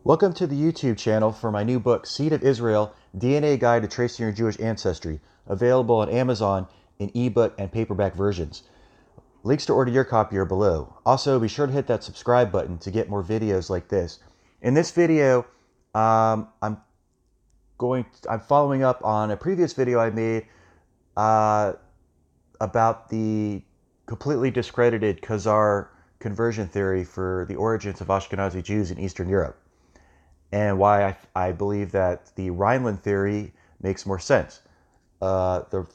Welcome to the YouTube channel for my new book, Seed of Israel, DNA Guide to Tracing Your Jewish Ancestry, available on Amazon in eBook and paperback versions. Links to order your copy are below. Also, be sure to hit that subscribe button to get more videos like this. In this video, I'm following up on a previous video I made about the completely discredited Khazar conversion theory for the origins of Ashkenazi Jews in Eastern Europe, and why I believe that the Rhineland theory makes more sense. The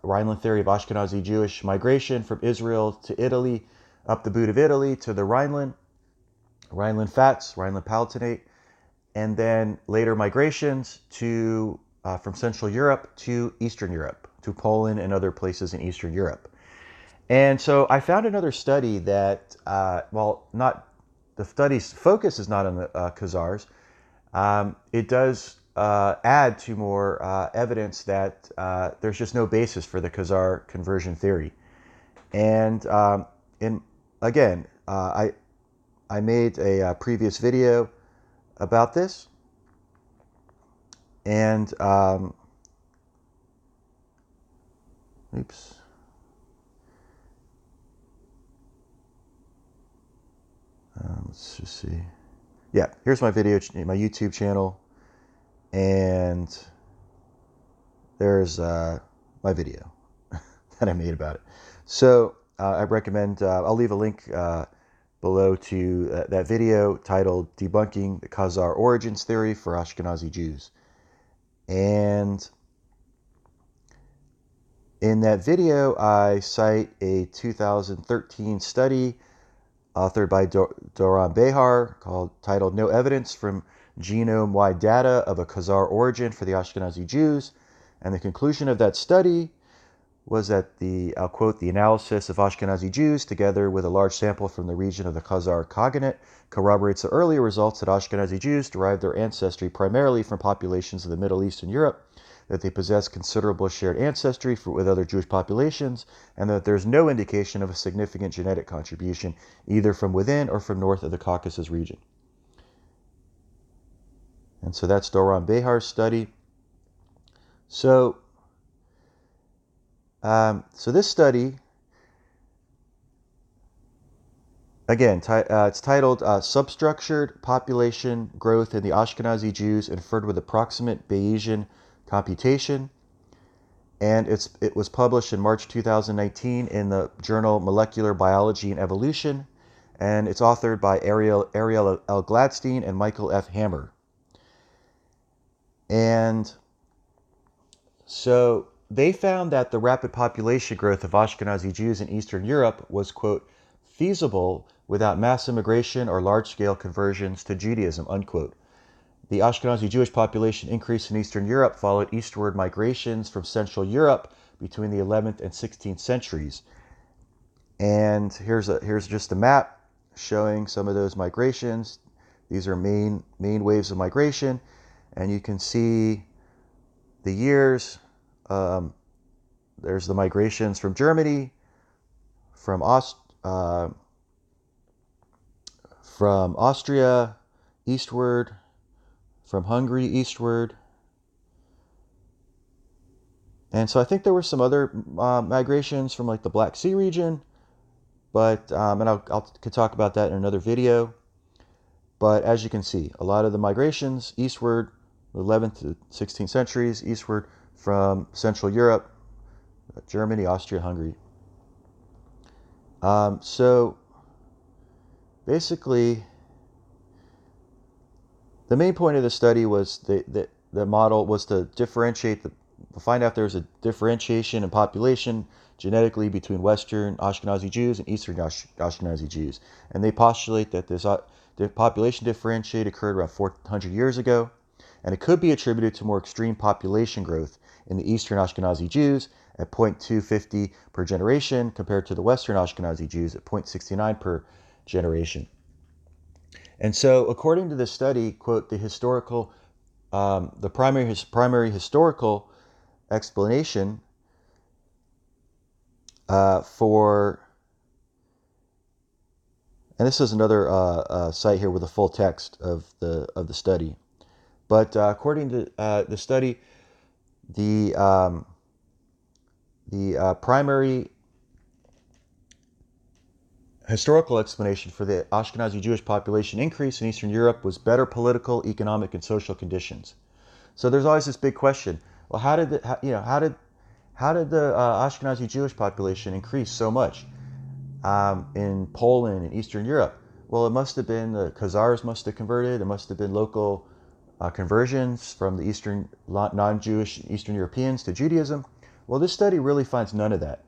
Rhineland theory of Ashkenazi Jewish migration from Israel to Italy, up the boot of Italy to the Rhineland fats, Rhineland Palatinate, and then later migrations to from Central Europe to Eastern Europe, to Poland and other places in Eastern Europe. And so I found another study that, the study's focus is not on the Khazars. It does add to more evidence that there's just no basis for the Khazar conversion theory. And I made a previous video about this, and let's just see. Yeah, here's my video, my YouTube channel, and there's my video that I made about it. So I recommend, I'll leave a link below to that video titled Debunking the Khazar Origins Theory for Ashkenazi Jews. And in that video, I cite a 2013 study authored by Doron Behar, titled No Evidence from Genome-Wide Data of a Khazar Origin for the Ashkenazi Jews. And the conclusion of that study was that I'll quote, the analysis of Ashkenazi Jews, together with a large sample from the region of the Khazar Khaganate, corroborates the earlier results that Ashkenazi Jews derived their ancestry primarily from populations of the Middle East and Europe, that they possess considerable shared ancestry with other Jewish populations, and that there's no indication of a significant genetic contribution either from within or from north of the Caucasus region. And so that's Doron Behar's study. So this study, again, it's titled Substructured Population Growth in the Ashkenazi Jews Inferred with Approximate Bayesian Computation. And it was published in March 2019 in the journal Molecular Biology and Evolution. And it's authored by Ariel L. Gladstein and Michael F. Hammer. And so they found that the rapid population growth of Ashkenazi Jews in Eastern Europe was, quote, feasible without mass immigration or large-scale conversions to Judaism, unquote. The Ashkenazi Jewish population increase in Eastern Europe followed eastward migrations from Central Europe between the 11th and 16th centuries. And here's just a map showing some of those migrations. These are main waves of migration, and you can see the years. There's the migrations from Germany, from Austria eastward, from Hungary eastward. And so I think there were some other migrations from like the Black Sea region, but and I could talk about that in another video. But as you can see, a lot of the migrations eastward, the 11th to 16th centuries, eastward from Central Europe, Germany, Austria, Hungary. So basically, the main point of the study was the model was to find out if there was a differentiation in population genetically between Western Ashkenazi Jews and Eastern Ashkenazi Jews. And they postulate that the population differentiate occurred around 400 years ago, and it could be attributed to more extreme population growth in the Eastern Ashkenazi Jews at 0.250 per generation compared to the Western Ashkenazi Jews at 0.69 per generation. And so, according to this study, quote, the primary historical explanation for And this is another site here with a full text of the study. But according to the study, the primary historical explanation for the Ashkenazi Jewish population increase in Eastern Europe was better political, economic, and social conditions. So there's always this big question: well, how did the Ashkenazi Jewish population increase so much in Poland and Eastern Europe? Well, it must have been the Khazars must have converted. It must have been local conversions from the Eastern non-Jewish Eastern Europeans to Judaism. Well, this study really finds none of that.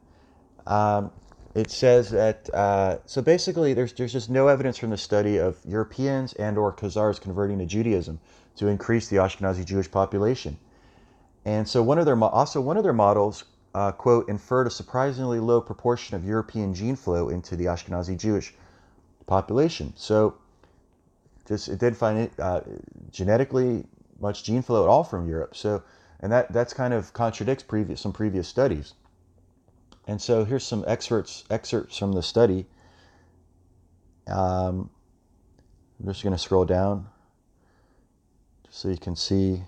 It says that so basically there's just no evidence from the study of Europeans and or Khazars converting to Judaism to increase the Ashkenazi Jewish population. And so one of their models quote inferred a surprisingly low proportion of European gene flow into the Ashkenazi Jewish population. So it didn't find it genetically much gene flow at all from Europe. So that's kind of contradicts some previous studies. And so here's some excerpts from the study. I'm just going to scroll down just so you can see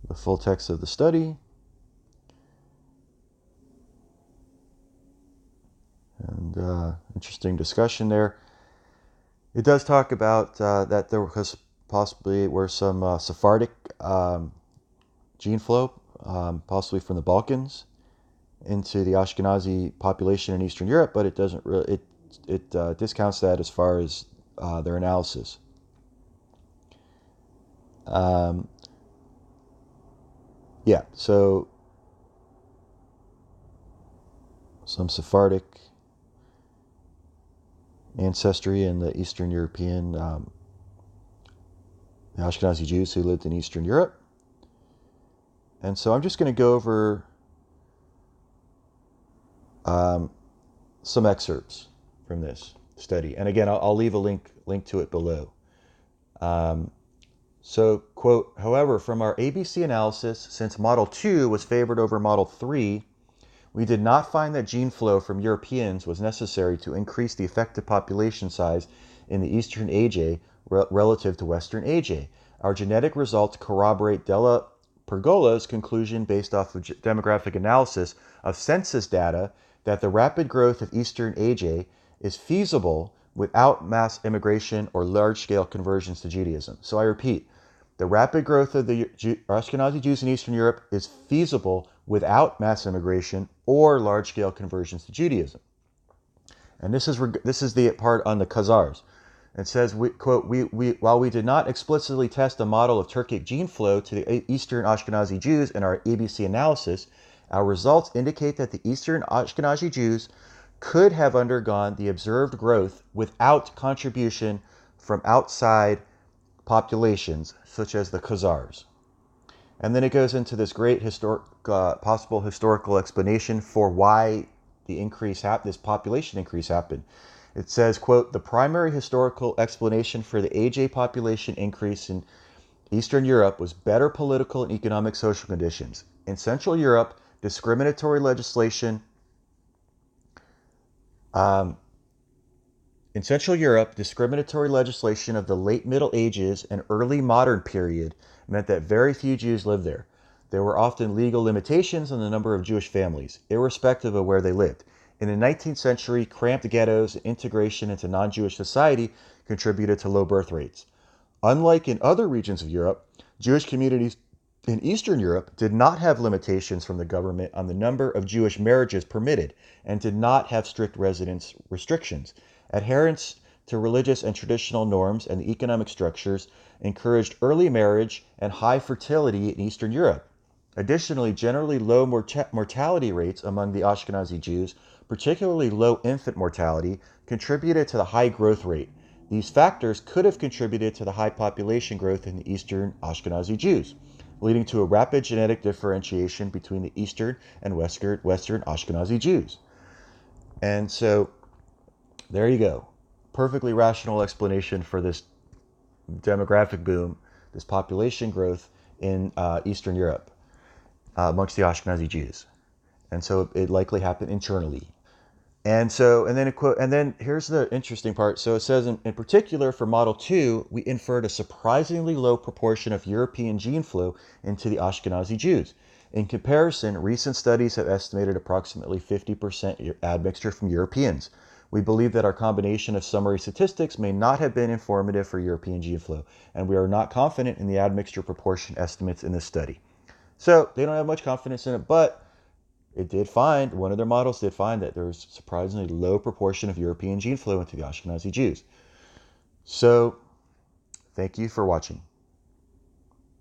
the full text of the study. And interesting discussion there. It does talk about that there was possibly were some Sephardic gene flow, possibly from the Balkans, into the Ashkenazi population in Eastern Europe, but it doesn't really it discounts that as far as their analysis. Yeah, so some Sephardic ancestry in the Eastern European, the Ashkenazi Jews who lived in Eastern Europe. And so I'm just going to go over some excerpts from this study. And again, I'll leave a link to it below. So, quote, however, from our ABC analysis, since Model 2 was favored over Model 3, we did not find that gene flow from Europeans was necessary to increase the effective population size in the Eastern AJ relative to Western AJ. Our genetic results corroborate Della Pergola's conclusion based off of demographic analysis of census data that the rapid growth of Eastern AJ is feasible without mass immigration or large-scale conversions to Judaism. So I repeat, the rapid growth of the Ashkenazi Jews in Eastern Europe is feasible without mass immigration or large-scale conversions to Judaism. And this is the part on the Khazars. It says, quote, while we did not explicitly test a model of Turkic gene flow to the Eastern Ashkenazi Jews in our ABC analysis, our results indicate that the Eastern Ashkenazi Jews could have undergone the observed growth without contribution from outside populations, such as the Khazars. And then it goes into this great possible historical explanation for why this population increase happened. It says, quote, the primary historical explanation for the AJ population increase in Eastern Europe was better political and economic social conditions. In Central Europe, discriminatory legislation of the late Middle Ages and early modern period meant that very few Jews lived there. There were often legal limitations on the number of Jewish families, irrespective of where they lived. In the 19th century, cramped ghettos and integration into non-Jewish society contributed to low birth rates. Unlike in other regions of Europe, Jewish communities in Eastern Europe did not have limitations from the government on the number of Jewish marriages permitted and did not have strict residence restrictions. Adherence to religious and traditional norms and the economic structures encouraged early marriage and high fertility in Eastern Europe. Additionally, generally low mortality rates among the Ashkenazi Jews, particularly low infant mortality, contributed to the high growth rate. These factors could have contributed to the high population growth in the Eastern Ashkenazi Jews, leading to a rapid genetic differentiation between the Eastern and Western Ashkenazi Jews. And so, there you go. Perfectly rational explanation for this demographic boom, this population growth in Eastern Europe amongst the Ashkenazi Jews. And so it likely happened internally. And so, and then, and then here's the interesting part. So it says, in particular for Model 2, we inferred a surprisingly low proportion of European gene flow into the Ashkenazi Jews. In comparison, recent studies have estimated approximately 50% admixture from Europeans. We believe that our combination of summary statistics may not have been informative for European gene flow, and we are not confident in the admixture proportion estimates in this study. So they don't have much confidence in it, but it did find, one of their models did find that there was a surprisingly low proportion of European gene flow into the Ashkenazi Jews. So thank you for watching.